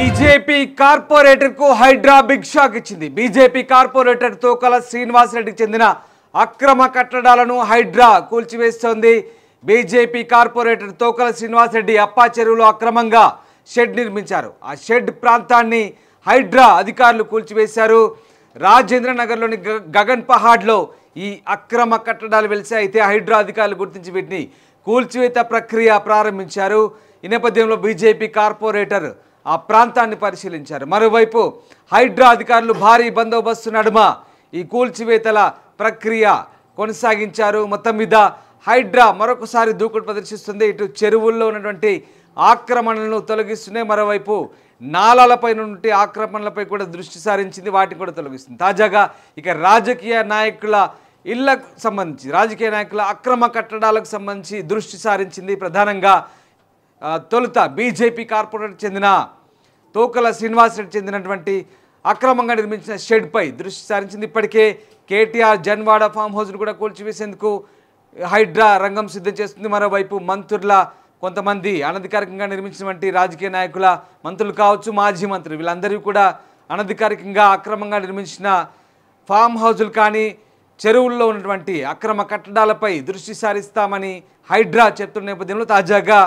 BJP corporator కు Hydraa big shock ఇచ్చింది. BJP corporator తోకల శ్రీనివాస్ రెడ్డికి చెందిన అక్రమ కట్టడాలను హైడ్రా కూల్చివేస్తోంది. బీజేపీ కార్పొరేటర్ తోకల శ్రీనివాస్ రెడ్డి అప్పా చెరువులో అక్రమంగా షెడ్ నిర్మించారు. ఆ షెడ్ ప్రాంతాన్ని హైడ్రా అధికారులు కూల్చివేశారు. రాజేంద్ర నగర్లోని గగన్ పహాడ్లో ఈ అక్రమ కట్టడాలు వెలిసాయి. అయితే హైడ్రా అధికారులు గుర్తించి వీటిని కూల్చివేత ప్రక్రియ ప్రారంభించారు. ఈ నేపథ్యంలో బీజేపీ కార్పొరేటర్ ఆ ప్రాంతాన్ని పరిశీలించారు. మరోవైపు హైడ్రా అధికారులు భారీ బందోబస్తు నడుమ ఈ కూల్చివేతల ప్రక్రియ కొనసాగించారు. మొత్తం మీద హైడ్రా మరొకసారి దూకుడు ప్రదర్శిస్తుంది. ఇటు చెరువుల్లో ఉన్నటువంటి ఆక్రమణలను తొలగిస్తున్నాయి, మరోవైపు నాలాలపై నుండి ఆక్రమణలపై కూడా దృష్టి సారించింది, వాటిని కూడా తొలగిస్తుంది. తాజాగా ఇక రాజకీయ నాయకుల ఇళ్లకు సంబంధించి రాజకీయ నాయకుల అక్రమ కట్టడాలకు సంబంధించి దృష్టి సారించింది. ప్రధానంగా తొలుత బీజేపీ కార్పొరేటర్ చెందిన తోకల శ్రీనివాస్ రెడ్డి చెందినటువంటి అక్రమంగా నిర్మించిన షెడ్పై దృష్టి సారించింది. ఇప్పటికే కేటీఆర్ జన్వాడ ఫామ్ హౌస్ను కూడా కూల్చివేసేందుకు హైడ్రా రంగం సిద్ధం చేస్తుంది. మరోవైపు మంత్రుల కొంతమంది అనధికారికంగా నిర్మించినటువంటి రాజకీయ నాయకుల మంత్రులు కావచ్చు, మాజీ మంత్రులు, వీళ్ళందరూ కూడా అనధికారికంగా అక్రమంగా నిర్మించిన ఫామ్ హౌజులు కానీ చెరువుల్లో ఉన్నటువంటి అక్రమ కట్టడాలపై దృష్టి సారిస్తామని హైడ్రా చెప్తున్న నేపథ్యంలో తాజాగా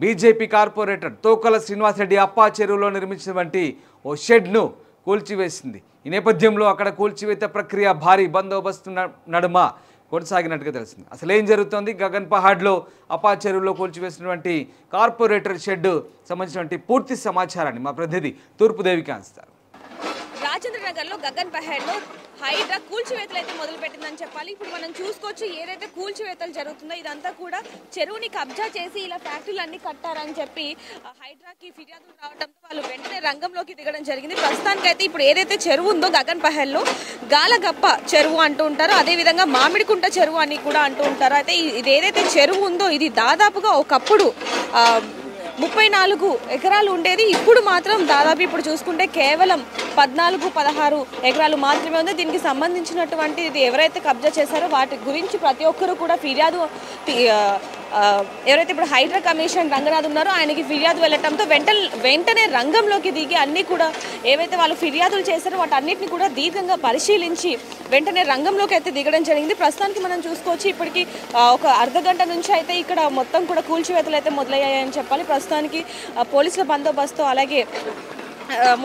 బీజేపీ కార్పొరేటర్ తోకల శ్రీనివాస్ రెడ్డి అప్పా చెరువులో నిర్మించినటువంటి ఓ షెడ్ను కూల్చివేసింది. ఈ నేపథ్యంలో అక్కడ కూల్చివేత ప్రక్రియ భారీ బందోబస్తు నడుమ కొనసాగినట్టుగా తెలిసింది. అసలు ఏం జరుగుతోంది? గగన్ పహాడ్లో అప్పా చెరువులో కూల్చివేసినటువంటి కార్పొరేటర్ షెడ్ సంబంధించినటువంటి పూర్తి సమాచారాన్ని మా ప్రతినిధి తూర్పుదేవికి అందిస్తారు. రాజేంద్ర నగర్లో గగన్ పహాడ్లో హైడ్రా కూల్చివేతలు అయితే మొదలుపెట్టిందని చెప్పాలి. ఇప్పుడు మనం చూసుకోవచ్చు ఏదైతే కూల్చివేతలు జరుగుతుందో ఇదంతా కూడా చెరువుని కబ్జా చేసి ఇలా ఫ్యాక్టరీలు అన్ని కట్టారని చెప్పి హైడ్రాకి ఫిర్యాదులు రావడంతో వాళ్ళు వెంటనే రంగంలోకి దిగడం జరిగింది. ప్రస్తుతానికైతే ఇప్పుడు ఏదైతే చెరువు ఉందో గగన్ పహాడ్లో గాలగప్ప చెరువు అంటూ ఉంటారో, అదేవిధంగా మామిడికుంట చెరువు అని కూడా అంటూ ఉంటారు. అయితే ఇది ఏదైతే చెరువు ఉందో ఇది దాదాపుగా ఒకప్పుడు 34 ఎకరాలు ఉండేది. ఇప్పుడు మాత్రం దాదాపు ఇప్పుడు చూసుకుంటే కేవలం 14-16 ఎకరాలు మాత్రమే ఉంది. దీనికి సంబంధించినటువంటి ఇది ఎవరైతే కబ్జా చేశారో వాటి గురించి ప్రతి ఒక్కరు కూడా ఫిర్యాదు ఎవరైతే ఇప్పుడు హైడ్రా కమిషన్ రంగనాథ్ ఉన్నారో ఆయనకి ఫిర్యాదు వెళ్ళటంతో వెంటనే రంగంలోకి దిగి అన్నీ కూడా ఏవైతే వాళ్ళు ఫిర్యాదులు చేశారో వాటన్నిటిని కూడా దీర్ఘంగా పరిశీలించి వెంటనే రంగంలోకి అయితే దిగడం జరిగింది. ప్రస్తుతానికి మనం చూసుకోవచ్చు ఇప్పటికి ఒక అర్ధగంట నుంచి అయితే ఇక్కడ మొత్తం కూడా కూల్చివేతలు అయితే మొదలయ్యాయని చెప్పాలి. ప్రస్తుతానికి పోలీసుల బందోబస్తు అలాగే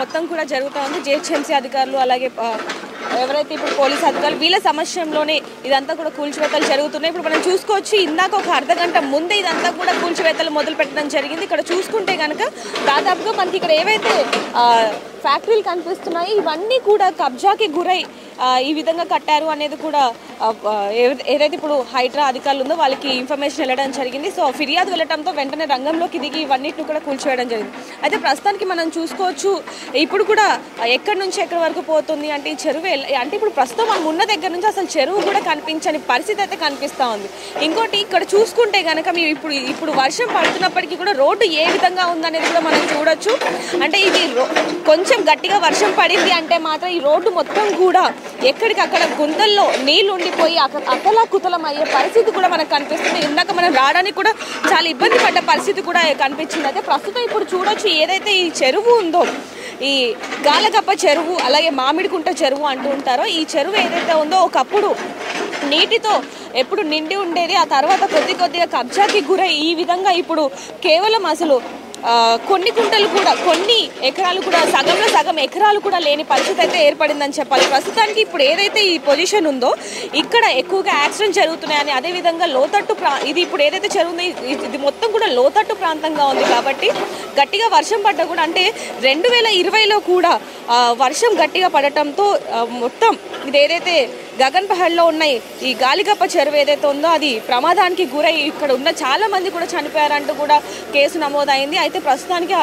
మొత్తం కూడా జరుగుతూ ఉంది. జిహెచ్ఎంసీ అధికారులు అలాగే ఎవరైతే ఇప్పుడు పోలీసు అధికారులు వీళ్ళ సమక్షంలోనే ఇదంతా కూడా కూల్చివేతలు జరుగుతున్నాయి. ఇప్పుడు మనం చూసుకోవచ్చు ఇందాక ఒక అర్ధగంట ముందే ఇదంతా కూడా కూల్చివేతలు మొదలు పెట్టడం జరిగింది. ఇక్కడ చూసుకుంటే కనుక దాదాపుగా మనకి ఇక్కడ ఏవైతే ఫ్యాక్టరీలు కనిపిస్తున్నాయి ఇవన్నీ కూడా కబ్జాకి గురై ఈ విధంగా కట్టారు అనేది కూడా ఏదైతే ఇప్పుడు హైడ్రా అధికారులు ఉందో వాళ్ళకి ఇన్ఫర్మేషన్ వెళ్ళడం జరిగింది. సో ఫిర్యాదు వెళ్ళడంతో వెంటనే రంగంలోకి దిగి ఇవన్నిటిని కూడా కూల్చివేయడం జరిగింది. అయితే ప్రస్తుతానికి మనం చూసుకోవచ్చు ఇప్పుడు కూడా ఎక్కడి నుంచి ఎక్కడి వరకు పోతుంది అంటే ఈ చెరువు అంటే ఇప్పుడు ప్రస్తుతం మనం ఉన్న దగ్గర నుంచి అసలు చెరువు కూడా కనిపించని పరిస్థితి అయితే కనిపిస్తూ ఉంది. ఇంకోటి ఇక్కడ చూసుకుంటే కనుక మీరు ఇప్పుడు వర్షం పడుతున్నప్పటికీ కూడా రోడ్డు ఏ విధంగా ఉందనేది కూడా మనం చూడొచ్చు. అంటే ఇది కొంచెం గట్టిగా వర్షం పడింది అంటే మాత్రం ఈ రోడ్డు మొత్తం కూడా ఎక్కడికక్కడ గుంతల్లో నీళ్లు ఉండిపోయి అతలాకుతలం అయ్యే పరిస్థితి కూడా మనకు కనిపిస్తుంది. ఇందాక మనం రావడానికి కూడా చాలా ఇబ్బంది పడ్డ పరిస్థితి కూడా కనిపించింది. అయితే ప్రస్తుతం ఇప్పుడు చూడొచ్చు ఏదైతే ఈ చెరువు ఉందో ఈ గాలగప్ప చెరువు అలాగే మామిడికుంట చెరువు అంటూ ఉంటారో ఈ చెరువు ఏదైతే ఉందో ఒకప్పుడు నీటితో ఎప్పుడు నిండి ఉండేది. ఆ తర్వాత కొద్దిగా కబ్జాకి గురై ఈ విధంగా ఇప్పుడు కేవలం అసలు కొన్ని కుంటలు కూడా కొన్ని ఎకరాలు కూడా సగంలో సగం ఎకరాలు కూడా లేని పరిస్థితి అయితే ఏర్పడిందని చెప్పాలి. ప్రస్తుతానికి ఇప్పుడు ఏదైతే ఈ పొజిషన్ ఉందో ఇక్కడ ఎక్కువగా యాక్సిడెంట్ జరుగుతున్నాయని అదేవిధంగా లోతట్టు ఇది ఇప్పుడు ఏదైతే చెరువు ఉందో ఇది మొత్తం కూడా లోతట్టు ప్రాంతంగా ఉంది కాబట్టి గట్టిగా వర్షం పడ్డా కూడా అంటే 2020లో కూడా వర్షం గట్టిగా పడటంతో మొత్తం ఇది ఏదైతే గగన్ పహాడ్లో ఉన్నాయి ఈ గాలిగప్ప చెరువు ఏదైతే ఉందో అది ప్రమాదానికి గురై ఇక్కడ ఉన్న చాలా మంది కూడా చనిపోయారంటూ కూడా కేసు నమోదైంది. అయితే ప్రస్తుతానికి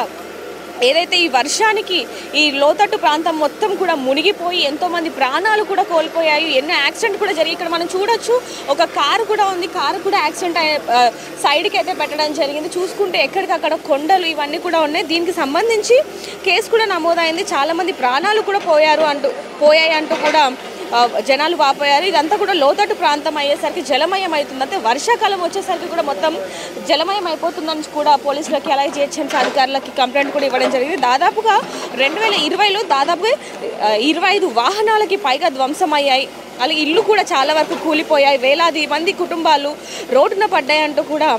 ఏదైతే ఈ వర్షానికి ఈ లోతట్టు ప్రాంతం మొత్తం కూడా మునిగిపోయి ఎంతో మంది ప్రాణాలు కూడా కోల్పోయాయి. ఎన్నో యాక్సిడెంట్ కూడా జరిగి ఇక్కడ మనం చూడొచ్చు ఒక కారు కూడా ఉంది. కారు కూడా యాక్సిడెంట్ సైడ్కి అయితే పెట్టడం జరిగింది. చూసుకుంటే ఎక్కడికక్కడ కొండలు ఇవన్నీ కూడా ఉన్నాయి. దీనికి సంబంధించి కేసు కూడా నమోదైంది. చాలా మంది ప్రాణాలు కూడా పోయాయి అంటూ కూడా జనాలు వాపోయారు. ఇదంతా కూడా లోతట్టు ప్రాంతం అయ్యేసరికి జలమయం అవుతుంది. అంటే వర్షాకాలం వచ్చేసరికి కూడా మొత్తం జలమయం అయిపోతుందని కూడా పోలీసులకి అలాగే జిహెచ్ఎంసీ అధికారులకి కంప్లైంట్ కూడా ఇవ్వడం జరిగింది. దాదాపుగా 2020లో దాదాపుగా 25 వాహనాలకి పైగా ధ్వంసమయ్యాయి. అలాగే ఇల్లు కూడా చాలా వరకు కూలిపోయాయి. వేలాది మంది కుటుంబాలు రోడ్డున పడ్డాయంటూ కూడా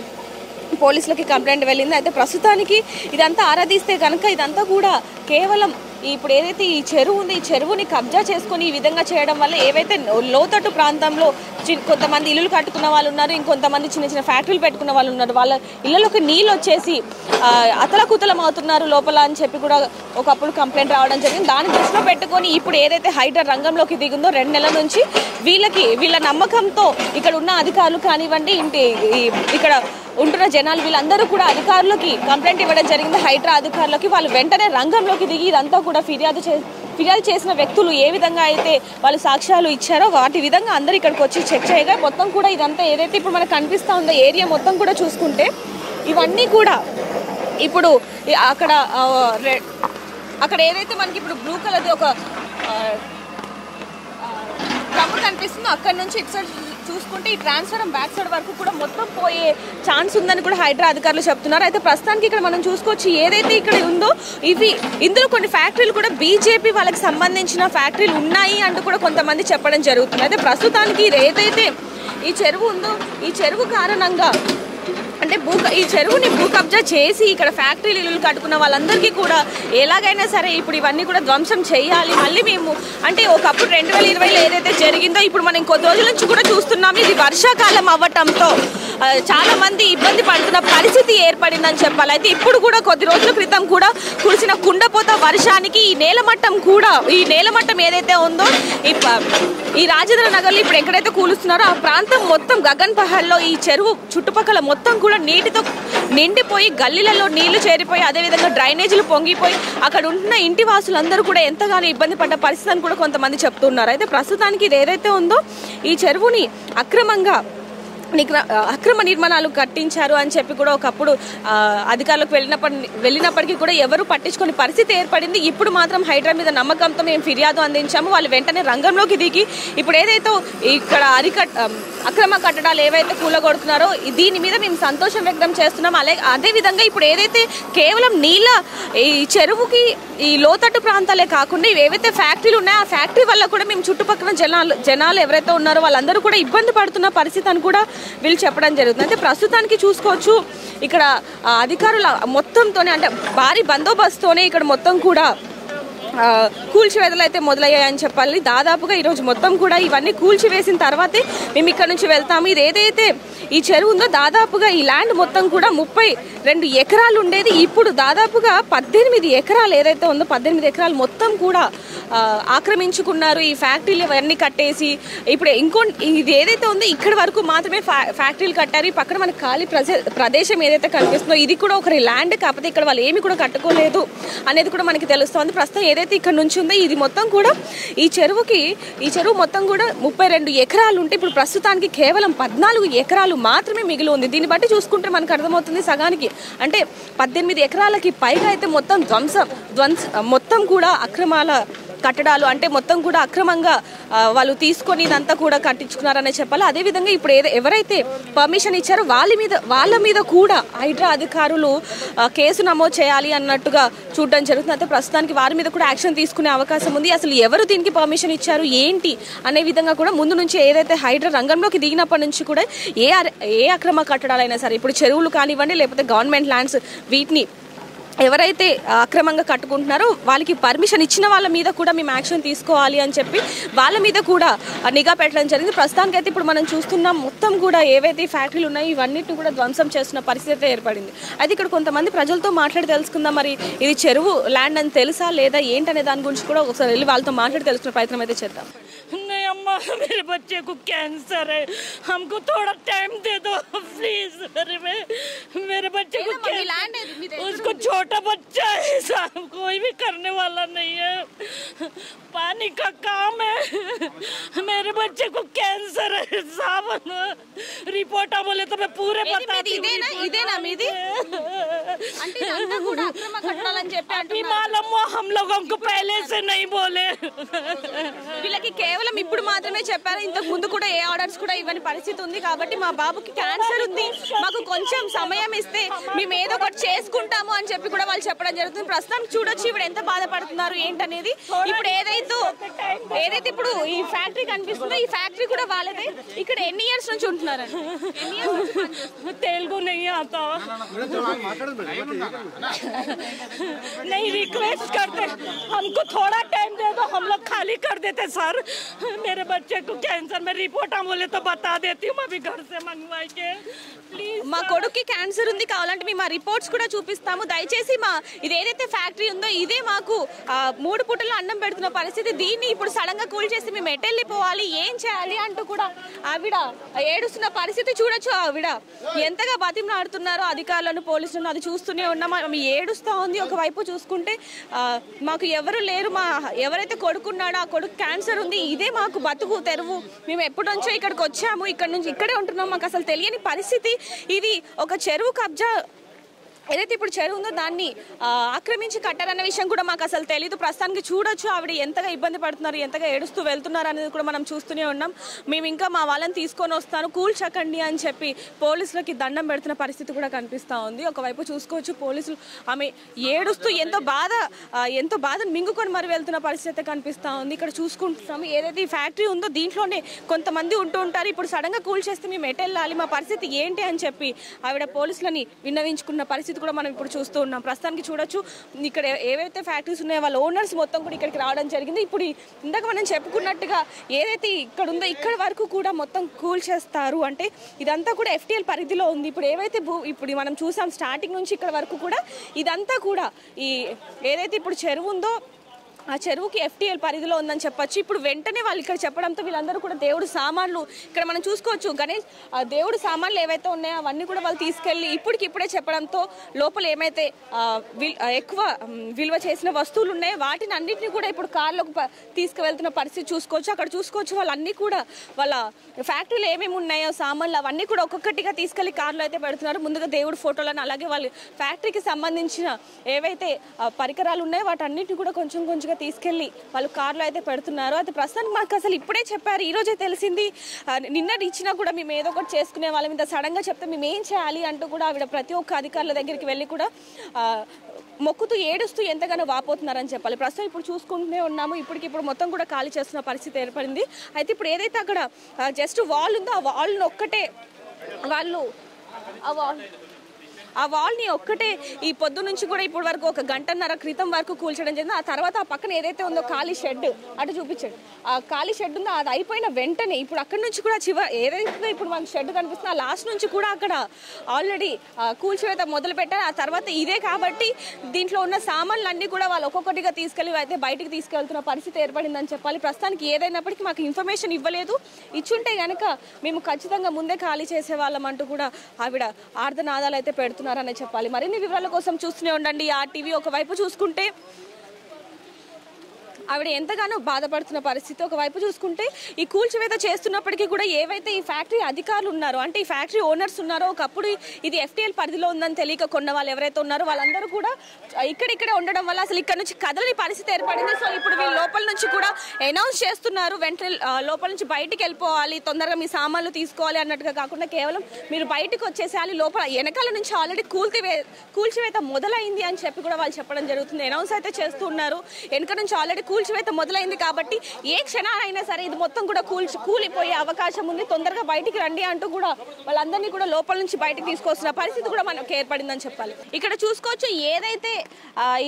పోలీసులకి కంప్లైంట్ వెళ్ళింది. అయితే ప్రస్తుతానికి ఇదంతా ఆరాధిస్తే కనుక ఇదంతా కూడా కేవలం ఇప్పుడు ఏదైతే ఈ చెరువు ఉంది, ఈ చెరువుని కబ్జా చేసుకొని ఈ విధంగా చేయడం వల్ల ఏవైతే లోతట్టు ప్రాంతంలో కొంతమంది ఇల్లులు కట్టుకున్న వాళ్ళు ఉన్నారు, ఇంకొంతమంది చిన్న చిన్న ఫ్యాక్టరీలు పెట్టుకున్న వాళ్ళు ఉన్నారు. వాళ్ళ ఇళ్లలోకి నీళ్ళు వచ్చేసి అతలకుతలం అవుతున్నారు లోపల అని చెప్పి కూడా ఒకప్పుడు కంప్లైంట్ రావడం జరిగింది. దాన్ని దృష్టిలో పెట్టుకొని ఇప్పుడు ఏదైతే హైడ్రా రంగంలోకి దిగిందో 2 నెలల నుంచి వీళ్ళ నమ్మకంతో ఇక్కడ ఉన్న అధికారులు కానివ్వండి, ఇక్కడ ఉంటున్న జనాలు వీళ్ళందరూ కూడా అధికారులకి కంప్లైంట్ ఇవ్వడం జరిగింది. హైడ్రా అధికారులకి వాళ్ళు వెంటనే రంగంలోకి దిగి ఇదంతా కూడా ఫిర్యాదు చేసిన వ్యక్తులు ఏ విధంగా అయితే వాళ్ళు సాక్ష్యాలు ఇచ్చారో వాటి విధంగా అందరూ ఇక్కడికి వచ్చి చెక్ చేయగా మొత్తం కూడా ఇదంతా ఏదైతే ఇప్పుడు మనకు కనిపిస్తూ ఉందో ఏరియా మొత్తం కూడా చూసుకుంటే ఇవన్నీ కూడా ఇప్పుడు అక్కడ ఏదైతే మనకి ఇప్పుడు బ్లూ కలర్ది ఒక డ్రమ్ కనిపిస్తుందో అక్కడ నుంచి ఇటు సైడ్ చూసుకుంటే ఈ ట్రాన్స్ఫారం బ్యాక్ సైడ్ వరకు కూడా మొత్తం పోయే ఛాన్స్ ఉందని కూడా హైడ్రా అధికారులు చెప్తున్నారు. అయితే ప్రస్తుతానికి ఇక్కడ మనం చూసుకోవచ్చు ఏదైతే ఇక్కడ ఉందో ఇందులో కొన్ని ఫ్యాక్టరీలు కూడా బీజేపీ వాళ్ళకి సంబంధించిన ఫ్యాక్టరీలు ఉన్నాయి అంటూ కూడా కొంతమంది చెప్పడం జరుగుతుంది. అయితే ప్రస్తుతానికి ఏదైతే ఈ చెరువు ఉందో ఈ చెరువు కారణంగా అంటే ఈ చెరువుని భూ కబ్జా చేసి ఇక్కడ ఫ్యాక్టరీలు ఇల్లు కట్టుకున్న వాళ్ళందరికీ కూడా ఎలాగైనా సరే ఇప్పుడు ఇవన్నీ కూడా ధ్వంసం చేయాలి. మళ్ళీ మేము అంటే ఒకప్పుడు 2020లో ఏదైతే జరిగిందో ఇప్పుడు మనం కొద్ది రోజుల నుంచి కూడా చూస్తున్నాము. ఇది వర్షాకాలం అవ్వటంతో చాలా మంది ఇబ్బంది పడుతున్న పరిస్థితి ఏర్పడిందని చెప్పాలి. అయితే ఇప్పుడు కూడా కొద్ది రోజుల క్రితం కూడా కురిసిన కుండపోత వర్షానికి ఈ నేలమట్టం ఏదైతే ఉందో ఈ రాజేంద్ర నగర్లో ఇప్పుడు ఎక్కడైతే కూలుస్తున్నారో ఆ ప్రాంతం మొత్తం గగన్ పహాడ్లో ఈ చెరువు చుట్టుపక్కల మొత్తం కూడా నీటితో నిండిపోయి గల్లీలలో నీళ్లు చేరిపోయి అదేవిధంగా డ్రైనేజీలు పొంగిపోయి అక్కడ ఉంటున్న ఇంటి వాసులందరూ కూడా ఎంతగానో ఇబ్బంది పడ్డ పరిస్థితి అని కూడా కొంతమంది చెప్తున్నారు. అయితే ప్రస్తుతానికి ఇది ఏదైతే ఉందో ఈ చెరువుని అక్రమ నిర్మాణాలు కట్టించారు అని చెప్పి కూడా ఒకప్పుడు అధికారులకు వెళ్ళినప్పటికీ కూడా ఎవరు పట్టించుకునే పరిస్థితి ఏర్పడింది. ఇప్పుడు మాత్రం హైడ్రా మీద నమ్మకంతో మేము ఫిర్యాదు అందించాము. వాళ్ళు వెంటనే రంగంలోకి దిగి ఇప్పుడు ఏదైతే ఇక్కడ అక్రమ కట్టడాలు ఏవైతే కూలగొడుతున్నారో దీని మీద మేము సంతోషం వ్యక్తం చేస్తున్నాం. అదేవిధంగా ఇప్పుడు ఏదైతే కేవలం ఈ చెరువుకి ఈ లోతట్టు ప్రాంతాలే కాకుండా ఏవైతే ఫ్యాక్టరీలు ఉన్నాయో ఆ ఫ్యాక్టరీ వల్ల కూడా మేము చుట్టుపక్కల జనాలు ఎవరైతే ఉన్నారో వాళ్ళందరూ కూడా ఇబ్బంది పడుతున్న పరిస్థితి అని కూడా వీళ్ళు చెప్పడం జరుగుతుంది. అంటే ప్రస్తుతానికి చూసుకోవచ్చు ఇక్కడ అధికారుల మొత్తంతోనే అంటే భారీ బందోబస్తుతోనే ఇక్కడ మొత్తం కూడా కూల్చివేతలు అయితే మొదలయ్యాయని చెప్పాలి. దాదాపుగా ఈరోజు మొత్తం కూడా ఇవన్నీ కూల్చివేసిన తర్వాతే మేము ఇక్కడ నుంచి వెళ్తాము. ఇది ఏదైతే ఈ చెరువు ఉందో దాదాపుగా ఈ ల్యాండ్ మొత్తం కూడా 32 ఎకరాలు ఉండేది. ఇప్పుడు దాదాపుగా 18 ఎకరాలు ఏదైతే ఉందో 18 ఎకరాలు మొత్తం కూడా ఆక్రమించుకున్నారు. ఈ ఫ్యాక్టరీలు అవన్నీ కట్టేసి ఇప్పుడు ఇది ఏదైతే ఉందో ఇక్కడి వరకు మాత్రమే ఫ్యాక్టరీలు కట్టారు. ఈ పక్కన మనకు ఖాళీ ప్రదేశం ఏదైతే కనిపిస్తుందో ఇది కూడా ఒకరి ల్యాండ్, కాకపోతే ఇక్కడ వాళ్ళు ఏమి కూడా కట్టుకోలేదు అనేది కూడా మనకి తెలుస్తుంది. ప్రస్తుతం ఏదైతే ఇక్కడ నుంచి ఉందో ఇది మొత్తం కూడా ఈ చెరువు మొత్తం కూడా 32 ఎకరాలు ఉంటే ఇప్పుడు ప్రస్తుతానికి కేవలం 14 ఎకరాలు మాత్రమే మిగిలి ఉంది. దీన్ని బట్టి చూసుకుంటే మనకు అర్థమవుతుంది సగానికి అంటే 18 ఎకరాలకి పైగా అయితే మొత్తం మొత్తం కూడా అక్రమాల కట్టడాలు అంటే మొత్తం కూడా అక్రమంగా వాళ్ళు తీసుకొని ఇదంతా కూడా కట్టించుకున్నారనే చెప్పాలి. అదేవిధంగా ఇప్పుడు ఎవరైతే పర్మిషన్ ఇచ్చారో వాళ్ళ మీద కూడా హైడ్రా అధికారులు కేసు నమోదు చేయాలి అన్నట్టుగా చూడడం జరుగుతుంది. అయితే ప్రస్తుతానికి వారి మీద కూడా యాక్షన్ తీసుకునే అవకాశం ఉంది. అసలు ఎవరు దీనికి పర్మిషన్ ఇచ్చారు ఏంటి అనే విధంగా కూడా ముందు నుంచి ఏదైతే హైడ్రా రంగంలోకి దిగినప్పటి నుంచి కూడా ఏ అక్రమ కట్టడాలైనా సరే ఇప్పుడు చెరువులు కానివ్వండి లేకపోతే గవర్నమెంట్ ల్యాండ్స్ వీటిని ఎవరైతే అక్రమంగా కట్టుకుంటున్నారో వాళ్ళకి పర్మిషన్ ఇచ్చిన వాళ్ళ మీద కూడా మేము యాక్షన్ తీసుకోవాలి అని చెప్పి వాళ్ళ మీద కూడా నిఘా పెట్టడం జరిగింది. ప్రస్తుతానికి అయితే ఇప్పుడు మనం చూస్తున్నాం మొత్తం కూడా ఏవైతే ఫ్యాక్టరీలు ఉన్నాయో ఇవన్నిటిని కూడా ధ్వంసం చేస్తున్న పరిస్థితి ఏర్పడింది. అయితే ఇక్కడ కొంతమంది ప్రజలతో మాట్లాడి తెలుసుకుందాం. మరి ఇది చెరువు ల్యాండ్ అని తెలుసా లేదా ఏంటనే దాని గురించి కూడా ఒకసారి వెళ్ళి వాళ్ళతో మాట్లాడి తెలుసుకునే ప్రయత్నం అయితే చేద్దాం. नहीं अम्मा, मेरे बच्चे को कैंसर है, हमको थोड़ा टाइम दे दो प्लीज। मेरे बच्चे को उसको छोटा बच्चा है, कोई भी करने वाला नहीं है। पानी का काम है। मेरे बच्चे को कैंसर है साहब, रिपोर्ट बोले तो मैं पूरे बता ఇదేనా మీది అంటే ఇదంతా కూడా అక్రమ కట్టడాలని చెప్పి అంటున్నారు. मालूम हम लोगों को पहले से नहीं बोले. వీళ్ళకి కేవలం ఇప్పుడు మాత్రమే చెప్పారు, ఇంతకు ముందు కూడా ఏ ఆర్డర్స్ కూడా ఇవ్వని పరిస్థితి ఉంది. కాబట్టి మా బాబుకి క్యాన్సర్ ఉంది, మాకు కొంచెం సమయం ఇస్తే మేము ఏదో ఒకటి చేసుకుంటాము అని చెప్పి కూడా వాళ్ళు చెప్పడం జరుగుతుంది. ప్రస్తుతం చూడొచ్చు ఇప్పుడు ఎంత బాధపడుతున్నారు ఏంటనేది. ఇప్పుడు ఏదైతే ఇప్పుడు ఈ ఫ్యాక్టరీ కనిపిస్తుందో ఈ ఫ్యాక్టరీ కూడా వాళ్ళదే. ఇక్కడ ఎన్ని ఇయర్స్ నుంచి ఉంటున్నారు? तेलुगु नहीं आता, नहीं रिक्वेस्ट करते हमको थोड़ा टाइम दे दो, हम लोग खाली कर देते सर. मेरे बच्चे को कैंसर में रिपोर्ट बोले तो बता देती हूँ, अभी घर से मंगवाई के प्लीज. మా కొడుక్కి క్యాన్సర్ ఉంది, కావాలంటే మేము మా రిపోర్ట్స్ కూడా చూపిస్తాము. దయచేసి మా ఇది ఏదైతే ఫ్యాక్టరీ ఉందో ఇదే మాకు 3 పూటలు అన్నం పెడుతున్న పరిస్థితి. దీన్ని ఇప్పుడు సడన్ గా కూల్ చేసి మేము ఎటెళ్ళిపోవాలి, ఏం చేయాలి అంటూ కూడా ఆవిడ ఏడుస్తున్న పరిస్థితి చూడొచ్చు. ఆవిడ ఎంతగా బతిమలాడుతున్నారో అధికారులను పోలీసులను అది చూస్తూనే ఉన్నాం. ఆమె ఏడుస్తూ ఉంది. ఒకవైపు చూసుకుంటే మాకు ఎవరు లేరు, మా ఎవరైతే కొడుకున్నాడో ఆ కొడుకు క్యాన్సర్ ఉంది, ఇదే మాకు బతుకు తెరువు, మేము ఎప్పటి నుంచో ఇక్కడికి వచ్చాము, ఇక్కడ నుంచి ఇక్కడే ఉంటున్నాం, మాకు అసలు తెలియని పరిస్థితి. ఇది ఒక చెరువు కబ్జా ఏదైతే ఇప్పుడు చెరువు ఉందో దాన్ని ఆక్రమించి కట్టారన్న విషయం కూడా మాకు అసలు తెలియదు. ప్రస్తుతానికి చూడొచ్చు ఆవిడ ఎంతగా ఇబ్బంది పడుతున్నారు, ఎంతగా ఏడుస్తూ వెళ్తున్నారు అనేది కూడా మనం చూస్తూనే ఉన్నాం. మేము ఇంకా మా వాళ్ళని తీసుకొని వస్తాను కూల్చకండి అని చెప్పి పోలీసులకి దండం పెడుతున్న పరిస్థితి కూడా కనిపిస్తూ ఉంది. ఒకవైపు చూసుకోవచ్చు పోలీసులు ఆమె ఏడుస్తూ ఎంతో బాధను మింగుకొని మరి వెళ్తున్న పరిస్థితి కనిపిస్తూ ఉంది. ఇక్కడ చూసుకుంటున్నాము ఏదైతే ఈ ఫ్యాక్టరీ ఉందో దీంట్లోనే కొంతమంది ఉంటూ ఉంటారు. ఇప్పుడు సడన్గా కూల్ చేస్తే మేము ఎటెళ్ళాలి, మా పరిస్థితి ఏంటి అని చెప్పి ఆవిడ పోలీసులని విన్నవించుకున్న పరిస్థితి కూడా మనం ఇప్పుడు చూస్తూ ఉన్నాం. ప్రస్తుతానికి చూడొచ్చు ఇక్కడ ఏవైతే ఫ్యాక్టరీస్ ఉన్నాయో వాళ్ళ ఓనర్స్ మొత్తం కూడా ఇక్కడికి రావడం జరిగింది. ఇప్పుడు ఇందాక మనం చెప్పుకున్నట్టుగా ఏదైతే ఇక్కడ ఉందో ఇక్కడ వరకు కూడా మొత్తం కూల్ చేస్తారు. అంటే ఇదంతా కూడా FTL పరిధిలో ఉంది. ఇప్పుడు ఏవైతే ఇప్పుడు మనం చూసాం స్టార్టింగ్ నుంచి ఇక్కడ వరకు కూడా ఇదంతా కూడా ఈ ఏదైతే ఇప్పుడు చెరువు ఉందో ఆ చెరువుకి FTL పరిధిలో ఉందని చెప్పొచ్చు. ఇప్పుడు వెంటనే వాళ్ళు ఇక్కడ చెప్పడంతో వీళ్ళందరూ కూడా దేవుడు సామాన్లు ఇక్కడ మనం చూసుకోవచ్చు గణేష్ దేవుడు సామాన్లు ఏవైతే ఉన్నాయో అవన్నీ కూడా వాళ్ళు తీసుకెళ్ళి ఇప్పుడే చెప్పడంతో లోపల ఏమైతే ఎక్కువ విలువ చేసిన వస్తువులు ఉన్నాయో వాటిని అన్నింటినీ కూడా ఇప్పుడు కార్లోకి తీసుకువెళ్తున్న పరిస్థితి చూసుకోవచ్చు. అక్కడ చూసుకోవచ్చు వాళ్ళన్నీ కూడా వాళ్ళ ఫ్యాక్టరీలో ఏమేమి ఉన్నాయో సామాన్లు అవన్నీ కూడా ఒక్కొక్కటిగా తీసుకెళ్లి కార్లో అయితే పెడుతున్నారు. ముందుగా దేవుడు ఫోటోలను అలాగే వాళ్ళ ఫ్యాక్టరీకి సంబంధించిన ఏవైతే పరికరాలు ఉన్నాయో వాటన్నిటిని కూడా కొంచెంగా తీసుకెళ్లి వాళ్ళు కార్లో అయితే పెడుతున్నారు. అది ప్రస్తుతానికి మాకు అసలు ఇప్పుడే చెప్పారు, ఈ రోజే తెలిసింది. నిన్న ఇచ్చినా కూడా మేము ఏదో ఒకటి చేసుకునే వాళ్ళం, ఇంత సడన్ గా చెప్తే మేము ఏం చేయాలి అంటూ కూడా ఆవిడ ప్రతి ఒక్క అధికారుల దగ్గరికి వెళ్ళి కూడా మొక్కుతూ ఏడుస్తూ ఎంతగానో వాపోతున్నారని చెప్పాలి. ప్రస్తుతం ఇప్పుడు చూసుకుంటూనే ఉన్నాము. ఇప్పటికిప్పుడు మొత్తం కూడా ఖాళీ చేస్తున్న పరిస్థితి ఏర్పడింది. అయితే ఇప్పుడు ఏదైతే అక్కడ జస్ట్ వాల్ ఉందో ఆ వాల్ని ఒక్కటే వాళ్ళు ఆ వాల్ని ఒక్కటే ఈ పొద్దు నుంచి కూడా ఇప్పటి వరకు 1 గంటన్నర క్రితం వరకు కూల్చడం జరిగింది. ఆ తర్వాత ఆ పక్కన ఏదైతే ఉందో ఖాళీ షెడ్ అటు చూపించండి, ఆ ఖాళీ షెడ్ ఉందో అది అయిపోయిన వెంటనే ఇప్పుడు అక్కడి నుంచి కూడా ఏదైతే ఇప్పుడు మనకు షెడ్ కనిపిస్తుందో ఆ లాస్ట్ నుంచి కూడా అక్కడ ఆల్రెడీ కూల్చివేత మొదలు పెట్టారు. ఆ తర్వాత ఇదే కాబట్టి దీంట్లో ఉన్న సామాన్లు అన్నీ కూడా వాళ్ళు ఒక్కొక్కటిగా తీసుకెళ్ళి అయితే బయటికి తీసుకెళ్తున్న పరిస్థితి ఏర్పడిందని చెప్పాలి. ప్రస్తుతానికి ఏదైనప్పటికీ మాకు ఇన్ఫర్మేషన్ ఇవ్వలేదు, ఇచ్చుంటే కనుక మేము ఖచ్చితంగా ముందే ఖాళీ చేసేవాళ్ళం అంటూ కూడా ఆవిడ ఆర్ధనాదాలు అయితే పెడుతున్నారు అనే చెప్పాలి. మరిన్ని వివరాల కోసం చూస్తూనే ఉండండి RTV. ఒకవైపు చూసుకుంటే ఆవిడ ఎంతగానో బాధపడుతున్న పరిస్థితి, ఒకవైపు చూసుకుంటే ఈ కూల్చివేత చేస్తున్నప్పటికీ కూడా ఏవైతే ఈ ఫ్యాక్టరీ అధికారులు ఉన్నారో అంటే ఈ ఫ్యాక్టరీ ఓనర్స్ ఉన్నారో ఒకప్పుడు ఇది FTL పరిధిలో ఉందని తెలియక కొన్న వాళ్ళు ఎవరైతే ఉన్నారో వాళ్ళందరూ కూడా ఇక్కడిక్కడే ఉండడం వల్ల అసలు ఇక్కడ నుంచి కదలని పరిస్థితి ఏర్పడింది. సో ఇప్పుడు వీళ్ళు లోపల నుంచి కూడా అనౌన్స్ చేస్తున్నారు వెంటనే లోపల నుంచి బయటికి వెళ్ళిపోవాలి, తొందరగా మీ సామాన్లు తీసుకోవాలి అన్నట్టుగా కాకుండా కేవలం మీరు బయటకు వచ్చేసేయాలి, లోపల వెనకాల నుంచి ఆల్రెడీ కూల్చివేత మొదలైంది అని చెప్పి కూడా వాళ్ళు చెప్పడం జరుగుతుంది. అనౌన్స్ అయితే చేస్తున్నారు, వెనక నుంచి ఆల్రెడీ కూల్చివేత మొదలైంది కాబట్టి ఏ క్షణాలైనా సరే ఇది మొత్తం కూడా కూలిపోయే అవకాశం ఉంది, తొందరగా బయటికి రండి అంటూ కూడా వాళ్ళందరినీ కూడా లోపల నుంచి బయటికి తీసుకొస్తున్న పరిస్థితి కూడా మనకు ఏర్పడిందని చెప్పాలి. ఇక్కడ చూసుకోవచ్చు ఏదైతే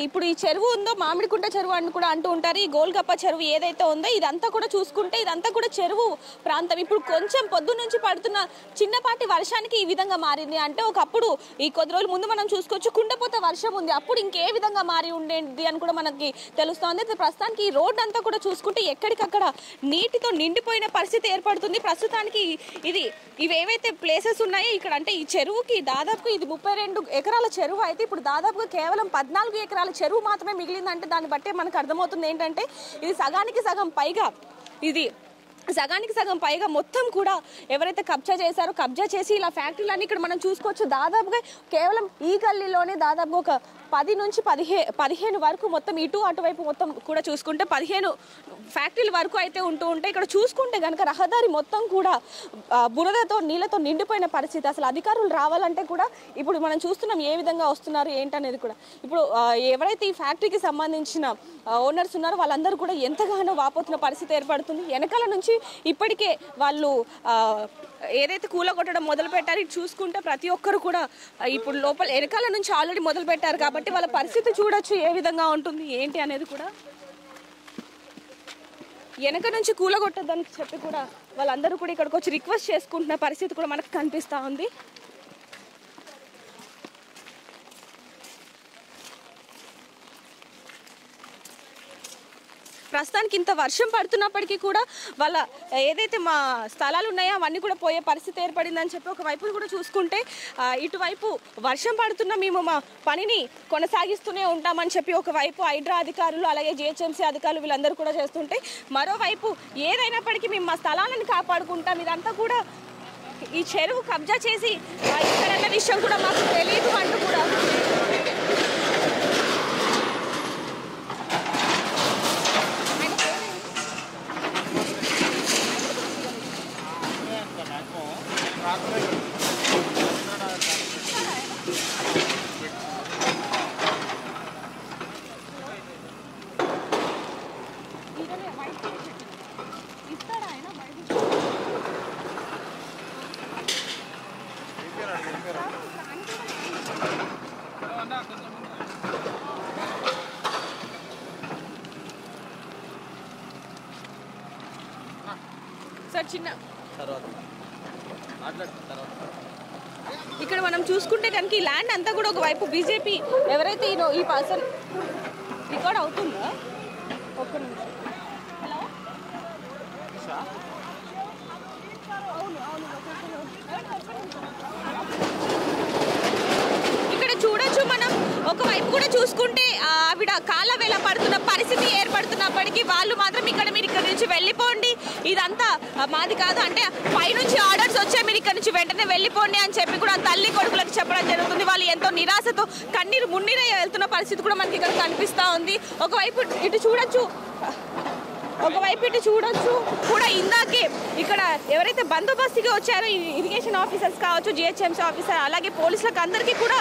ఇప్పుడు ఈ చెరువు ఉందో మామిడికుంట చెరువు అని కూడా అంటూ ఉంటారు. ఈ గోల్గప్ప చెరువు ఏదైతే ఉందో ఇదంతా కూడా చూసుకుంటే ఇదంతా కూడా చెరువు ప్రాంతం. ఇప్పుడు కొంచెం పొద్దు నుంచి పడుతున్న చిన్నపాటి వర్షానికి ఈ విధంగా మారింది. అంటే ఒకప్పుడు ఈ కొద్ది రోజుల ముందు మనం చూసుకోవచ్చు కుండపోత వర్షం ఉంది, అప్పుడు ఇంకే విధంగా మారి ఉండేది అని కూడా మనకి తెలుస్తోంది. ప్రస్తుతానికి ఈ రోడ్ అంతా కూడా చూసుకుంటే ఎక్కడికక్కడ నీటితో నిండిపోయిన పరిస్థితి ఏర్పడుతుంది. ప్రస్తుతానికి ఇవి ఏవైతే ప్లేసెస్ ఉన్నాయో ఇక్కడ అంటే ఈ చెరువుకి దాదాపు ఇది 32 ఎకరాల చెరువు అయితే ఇప్పుడు దాదాపుగా కేవలం 14 5 ఎకరాల చెరువు మాత్రమే మిగిలిందంటే దాన్ని బట్టే మనకు అర్థమవుతుంది ఏంటంటే ఇది సగానికి సగం పైగా మొత్తం కూడా ఎవరైతే కబ్జా చేశారో కబ్జా చేసి ఇలా ఫ్యాక్టరీలన్నీ ఇక్కడ మనం చూసుకోవచ్చు. దాదాపుగా కేవలం ఈ గల్లీలోనే దాదాపుగా ఒక 10 నుంచి 15 వరకు మొత్తం ఇటు అటువైపు మొత్తం కూడా చూసుకుంటే 15 ఫ్యాక్టరీల వరకు అయితే ఉంటూ ఉంటాయి. ఇక్కడ చూసుకుంటే కనుక రహదారి మొత్తం కూడా బురదతో నీళ్ళతో నిండిపోయిన పరిస్థితి. అసలు అధికారులు రావాలంటే కూడా ఇప్పుడు మనం చూస్తున్నాం ఏ విధంగా వస్తున్నారు ఏంటనేది కూడా. ఇప్పుడు ఎవరైతే ఈ ఫ్యాక్టరీకి సంబంధించిన ఓనర్స్ ఉన్నారో వాళ్ళందరూ కూడా ఎంతగానో వాపోతున్న పరిస్థితి ఏర్పడుతుంది. వెనకాల నుంచి ఇప్పటికే వాళ్ళు ఏదైతే కూలగొట్టడం మొదలు పెట్టారు ఇది చూసుకుంటే ప్రతి ఒక్కరు కూడా ఇప్పుడు లోపల వెనకాల నుంచి ఆల్రెడీ మొదలు పెట్టారు కాబట్టి వాళ్ళ పరిస్థితి చూడొచ్చు ఏ విధంగా ఉంటుంది ఏంటి అనేది కూడా. వెనక నుంచి కూలగొట్టద్దని చెప్పి కూడా వాళ్ళందరూ కూడా ఇక్కడికి వచ్చి రిక్వెస్ట్ చేసుకుంటున్న పరిస్థితి కూడా మనకు కనిపిస్తూ ఉంది. ప్రస్తుతానికి ఇంత వర్షం పడుతున్నప్పటికీ కూడా వాళ్ళ ఏదైతే మా స్థలాలు ఉన్నాయో అవన్నీ కూడా పోయే పరిస్థితి ఏర్పడిందని చెప్పి ఒకవైపు కూడా చూసుకుంటే ఇటువైపు వర్షం పడుతున్న మేము మా పనిని కొనసాగిస్తూనే ఉంటామని చెప్పి ఒకవైపు హైడ్రా అధికారులు అలాగే జిహెచ్ఎంసీ అధికారులు వీళ్ళందరూ కూడా చేస్తుంటే మరోవైపు ఏదైనప్పటికీ మేము మా స్థలాలను కాపాడుకుంటాం. ఇదంతా కూడా ఈ చెరువు కబ్జా చేసి ఇక్కడన్న విషయం కూడా మాకు తెలియదు అంటూ కూడా సార్ చిన్న ఇక్కడ మనం చూసుకుంటే కనుక ఈ ల్యాండ్ అంతా కూడా ఒకవైపు బీజేపీ ఎవరైతే ఈ పర్సన్ రికార్డ్ అవుతుందా ఒక్క నిమిషం. హలో ఇక్కడ చూడొచ్చు మనం ఒకవైపు కూడా చూసుకుంటే ఆవిడ కాళ్ళ వేళ పడుతున్న పరిస్థితి ఏర్పడుతున్నప్పటికీ వాళ్ళు మాత్రం మీరు ఇక్కడ నుంచి వెళ్ళిపోండి ఇదంతా మాది కాదు అంటే పైనుంచి ఆర్డర్స్ వచ్చే మీరు ఇక్కడ నుంచి వెంటనే వెళ్ళిపోండి అని చెప్పి కూడా తల్లి కొడుకులకు చెప్పడం జరుగుతుంది. వాళ్ళు ఎంతో నిరాశతో కన్నీరు మున్నీరే వెళ్తున్న పరిస్థితి కూడా మనకి ఇక్కడ కనిపిస్తూ ఉంది. ఒకవైపు ఇటు చూడొచ్చు కూడా ఇందాకే ఇక్కడ ఎవరైతే బందోబస్తుగా వచ్చారో ఇరిగేషన్ ఆఫీసర్స్ కావచ్చు జిహెచ్ఎంసీ ఆఫీసర్ అలాగే పోలీసులకు అందరికీ కూడా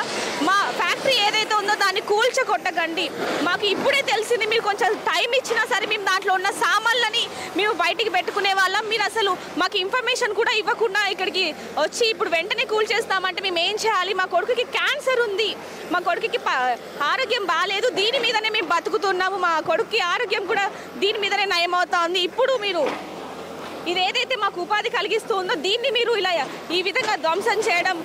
మా ఫ్యాక్టరీ ఏదైతే ఉందో దాన్ని కూల్చకొట్టకండి మాకు ఇప్పుడే తెలిసింది మీరు కొంచెం టైం ఇచ్చినా సరే మేము దాంట్లో ఉన్న సామాన్లని మేము బయటికి పెట్టుకునే వాళ్ళం మీరు అసలు మాకు ఇన్ఫర్మేషన్ కూడా ఇవ్వకుండా ఇక్కడికి వచ్చి ఇప్పుడు వెంటనే కూల్ చేస్తామంటే మేము ఏం చేయాలి మా కొడుకుకి క్యాన్సర్ ఉంది మా కొడుకుకి ఆరోగ్యం బాగాలేదు దీని మీదనే మేము బతుకుతున్నాము మా కొడుకుకి ఆరోగ్యం కూడా దీని మీదనే నయమవుతా ఉంది ఇప్పుడు మీరు ఇది ఏదైతే మాకు ఉపాధి కలిగిస్తుందో దీన్ని మీరు ఇలా ఈ విధంగా ధ్వంసం చేయడం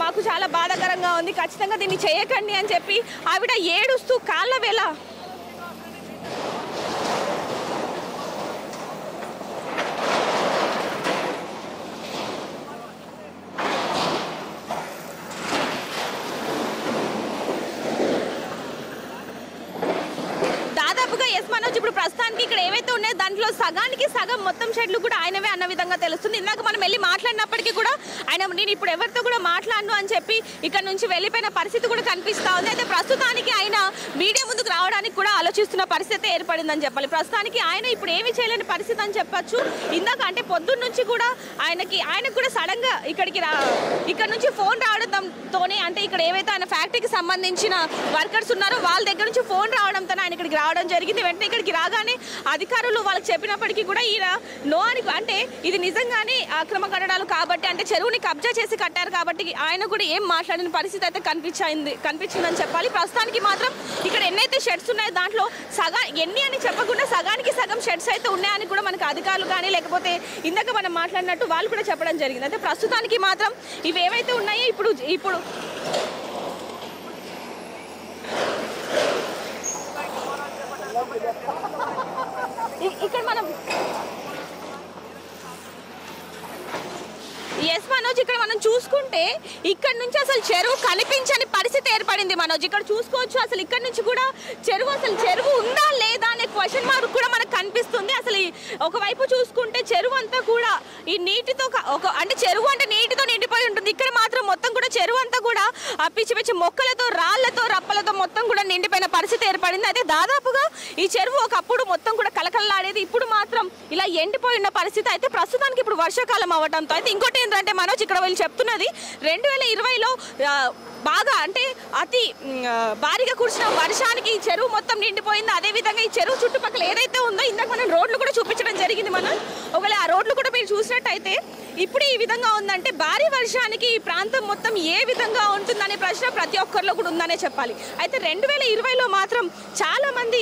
మాకు చాలా బాధాకరంగా ఉంది ఖచ్చితంగా దీన్ని చేయకండి అని చెప్పి ఆవిడ ఏడుస్తూ కాళ్ళ వేళ ఇప్పుడు ప్రస్తుతానికి ఇక్కడ ఏవైతే ఉన్నాయో దాంట్లో సగానికి సగం మొత్తం షెడ్లు కూడా ఆయనవే అన్న విధంగా తెలుస్తుంది. ఇందాక మనం వెళ్ళి మాట్లాడినప్పటికీ కూడా ఆయన నేను ఇప్పుడు ఎవరితో కూడా మాట్లాడను అని చెప్పి ఇక్కడ నుంచి వెళ్ళిపోయిన పరిస్థితి కూడా కనిపిస్తా ఉంది. అయితే ప్రస్తుతానికి ఆయన మీడియా ముందుకు రావడానికి కూడా ఆలోచిస్తున్న పరిస్థితి ఏర్పడిందని చెప్పాలి. ప్రస్తుతానికి ఆయన ఇప్పుడు ఏమి చేయలేని పరిస్థితి అని చెప్పొచ్చు. ఇందాక అంటే పొద్దున్న నుంచి కూడా ఆయనకు కూడా సడన్ గా ఇక్కడ నుంచి ఫోన్ రావడంతోనే అంటే ఇక్కడ ఏవైతే ఆయన ఫ్యాక్టరీకి సంబంధించిన వర్కర్స్ ఉన్నారో వాళ్ళ దగ్గర నుంచి ఫోన్ రావడంతో ఆయన ఇక్కడికి రావడం జరిగింది. వెంటనే ఇక్కడికి రాగానే అధికారులు వాళ్ళకి చెప్పినప్పటికీ కూడా ఈయన నో అని అంటే ఇది నిజంగానే అక్రమ కట్టడాలు కాబట్టి అంటే చెరువుని కబ్జా చేసి కట్టారు కాబట్టి ఆయన కూడా ఏం మాట్లాడిన పరిస్థితి అయితే కనిపించిందని చెప్పాలి. ప్రస్తుతానికి మాత్రం ఇక్కడ ఎన్నైతే షెడ్స్ ఉన్నాయో దాంట్లో ఎన్ని అని చెప్పకుండా సగానికి సగం షెడ్స్ అయితే ఉన్నాయని కూడా మనకు అధికారులు కానీ లేకపోతే ఇందాక మనం మాట్లాడినట్టు వాళ్ళు కూడా చెప్పడం జరిగింది. అయితే ప్రస్తుతానికి మాత్రం ఇవి ఏవైతే ఉన్నాయో ఇప్పుడు ఇక్కడ మనం మనోజ్ ఇక్కడ మనం చూసుకుంటే ఇక్కడ నుంచి అసలు చెరువు కనిపించని పరిస్థితి ఏర్పడింది మనోజ్. ఇక్కడ చూసుకోవచ్చు అసలు ఇక్కడ నుంచి కూడా చెరువు ఉందా లేదా అనే క్వశ్చన్ మార్క్ కూడా మనకు కనిపిస్తుంది. అసలు ఒకవైపు చూసుకుంటే చెరువు అంతా కూడా ఈ నీటితో అంటే చెరువు అంటే నీటితో నిండిపోయి ఉంటుంది. ఇక్కడ మాత్రం మొత్తం కూడా చెరువు అంతా కూడా పిచ్చి పిచ్చి మొక్కలతో రాళ్లతో రప్పలతో మొత్తం కూడా నిండిపోయిన పరిస్థితి ఏర్పడింది. అయితే దాదాపుగా ఈ చెరువు ఒకప్పుడు మొత్తం కూడా కలకలలాడేది, ఇప్పుడు మాత్రం ఇలా ఎండిపోయిన పరిస్థితి. అయితే ప్రస్తుతానికి ఇప్పుడు వర్షాకాలం అవ్వడంతో అయితే ఇంకోటి ఏంటంటే మనోజ్ ఇక్కడ వీళ్ళు చెప్తున్నది 2020లో బాగా అంటే అతి భారీగా కురిసిన వర్షానికి ఈ చెరువు మొత్తం నిండిపోయింది. అదేవిధంగా ఈ చెరువు చుట్టుపక్కల ఏదైతే ఉందో ఇందాక మనం రోడ్లు కూడా చూపించడం జరిగింది మనం. ఒకవేళ ఆ రోడ్లు కూడా మీరు చూసినట్టయితే ఇప్పుడు ఈ విధంగా ఉందంటే భారీ వర్షానికి ఈ ప్రాంతం మొత్తం ఏ విధంగా ఉంటుందనే ప్రశ్న ప్రతి ఒక్కరిలో కూడా ఉందనే చెప్పాలి. అయితే 2020లో మాత్రం చాలా మంది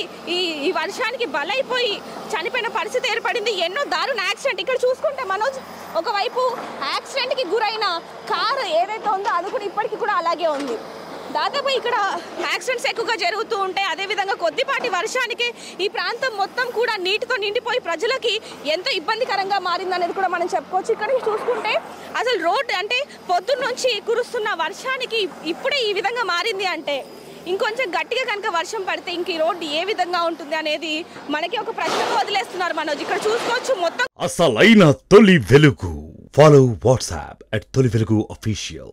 ఈ వర్షానికి బలైపోయి చనిపోయిన పరిస్థితి ఏర్పడింది. ఎన్నో దారుణ యాక్సిడెంట్ ఇక్కడ చూసుకుంటే మనోజ్ ఒకవైపు యాక్సిడెంట్కి గురైన కారు ఏదైతే ఉందో అది కూడా ఇప్పటికీ కూడా అలాగే ఉంది. దాదాపు ఇక్కడ యాక్సిడెంట్స్ ఎక్కువగా జరుగుతూ ఉంటాయి. అదేవిధంగా కొద్దిపాటి వర్షానికి ఈ ప్రాంతం మొత్తం కూడా నీటితో నిండిపోయి ప్రజలకి ఎంతో ఇబ్బందికరంగా మారిందనేది కూడా మనం చెప్పుకోవచ్చు. ఇక్కడ చూసుకుంటే అసలు రోడ్ అంటే పొద్దున్న నుంచి కురుస్తున్న వర్షానికి ఇప్పుడే ఈ విధంగా మారింది అంటే ఇంకొంచెం గట్టిగా కనుక వర్షం పడితే ఇంక ఈ రోడ్డు ఏ విధంగా ఉంటుంది అనేది మనకి ఒక ప్రశ్న వదిలేస్తున్నారు మనోజ్. ఇక్కడ చూసుకోవచ్చు మొత్తం అసలైన తొలి వెలుగు. ఫాలో వాట్సాప్ @తొలి వెలుగు official.